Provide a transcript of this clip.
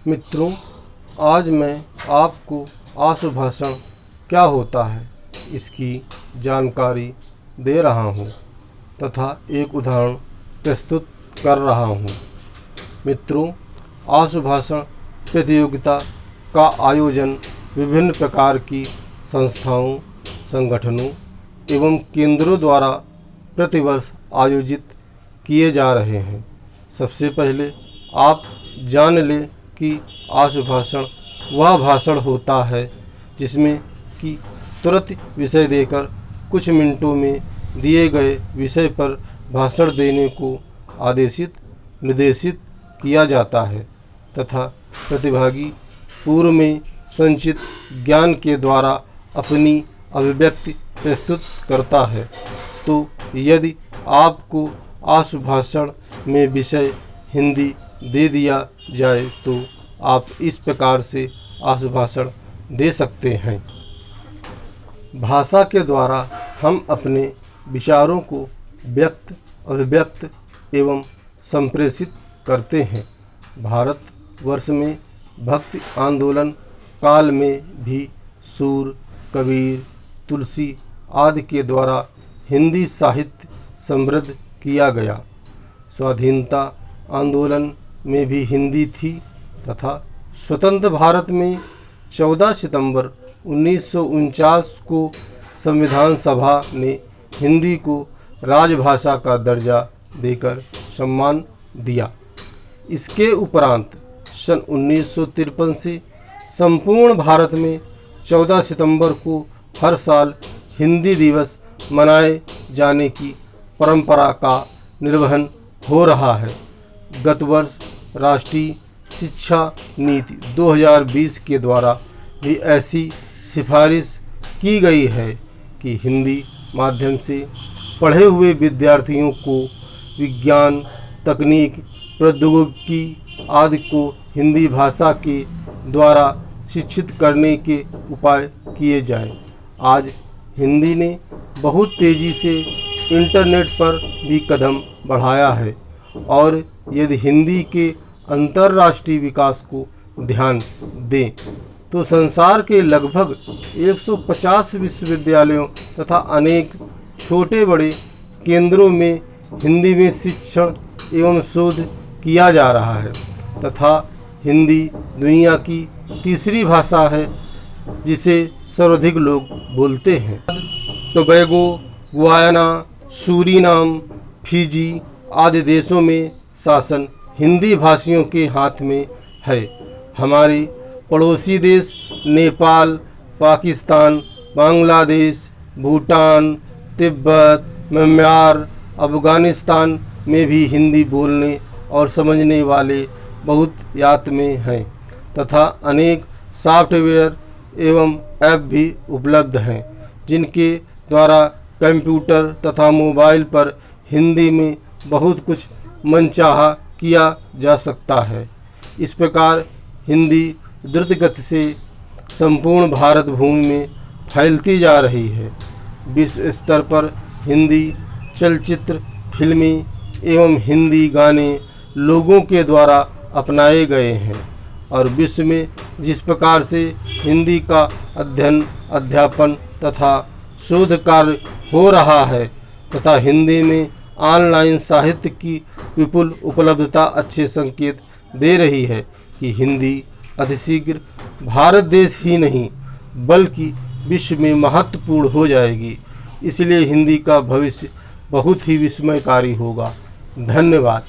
मित्रों, आज मैं आपको आशुभाषण क्या होता है इसकी जानकारी दे रहा हूँ तथा एक उदाहरण प्रस्तुत कर रहा हूँ। मित्रों, आशुभाषण प्रतियोगिता का आयोजन विभिन्न प्रकार की संस्थाओं, संगठनों एवं केंद्रों द्वारा प्रतिवर्ष आयोजित किए जा रहे हैं। सबसे पहले आप जान लें कि आशुभाषण वह भाषण होता है जिसमें कि तुरंत विषय देकर कुछ मिनटों में दिए गए विषय पर भाषण देने को आदेशित निर्देशित किया जाता है तथा प्रतिभागी पूर्व में संचित ज्ञान के द्वारा अपनी अभिव्यक्ति प्रस्तुत करता है। तो यदि आपको आशुभाषण में विषय हिंदी दे दिया जाए तो आप इस प्रकार से आशुभाषण दे सकते हैं। भाषा के द्वारा हम अपने विचारों को व्यक्त, अभिव्यक्त एवं संप्रेषित करते हैं। भारतवर्ष में भक्ति आंदोलन काल में भी सूर, कबीर, तुलसी आदि के द्वारा हिंदी साहित्य समृद्ध किया गया। स्वाधीनता आंदोलन में भी हिंदी थी तथा स्वतंत्र भारत में 14 सितंबर 1949 को संविधान सभा ने हिंदी को राजभाषा का दर्जा देकर सम्मान दिया। इसके उपरांत सन 1953 से संपूर्ण भारत में 14 सितंबर को हर साल हिंदी दिवस मनाए जाने की परंपरा का निर्वहन हो रहा है। गत वर्ष राष्ट्रीय शिक्षा नीति 2020 के द्वारा भी ऐसी सिफारिश की गई है कि हिंदी माध्यम से पढ़े हुए विद्यार्थियों को विज्ञान, तकनीक, प्रौद्योगिकी आदि को हिंदी भाषा के द्वारा शिक्षित करने के उपाय किए जाएं। आज हिंदी ने बहुत तेज़ी से इंटरनेट पर भी कदम बढ़ाया है और यदि हिंदी के अंतर्राष्ट्रीय विकास को ध्यान दें तो संसार के लगभग 150 विश्वविद्यालयों तथा अनेक छोटे बड़े केंद्रों में हिंदी में शिक्षण एवं शोध किया जा रहा है तथा हिंदी दुनिया की तीसरी भाषा है जिसे सर्वाधिक लोग बोलते हैं। टोबैगो, गुयाना, सूरीनाम, फिजी आदि देशों में शासन हिंदी भाषियों के हाथ में है। हमारे पड़ोसी देश नेपाल, पाकिस्तान, बांग्लादेश, भूटान, तिब्बत, म्यांमार, अफ़गानिस्तान में भी हिंदी बोलने और समझने वाले बहुत यात में हैं तथा अनेक सॉफ्टवेयर एवं ऐप भी उपलब्ध हैं जिनके द्वारा कंप्यूटर तथा मोबाइल पर हिंदी में बहुत कुछ मनचाहा किया जा सकता है। इस प्रकार हिंदी द्रुत गति से संपूर्ण भारत भूमि में फैलती जा रही है। विश्व स्तर पर हिंदी चलचित्र, फिल्में एवं हिंदी गाने लोगों के द्वारा अपनाए गए हैं और विश्व में जिस प्रकार से हिंदी का अध्ययन, अध्यापन तथा शोध कार्य हो रहा है तथा हिंदी में ऑनलाइन साहित्य की विपुल उपलब्धता अच्छे संकेत दे रही है कि हिंदी अतिशीघ्र भारत देश ही नहीं बल्कि विश्व में महत्वपूर्ण हो जाएगी। इसलिए हिंदी का भविष्य बहुत ही विस्मयकारी होगा। धन्यवाद।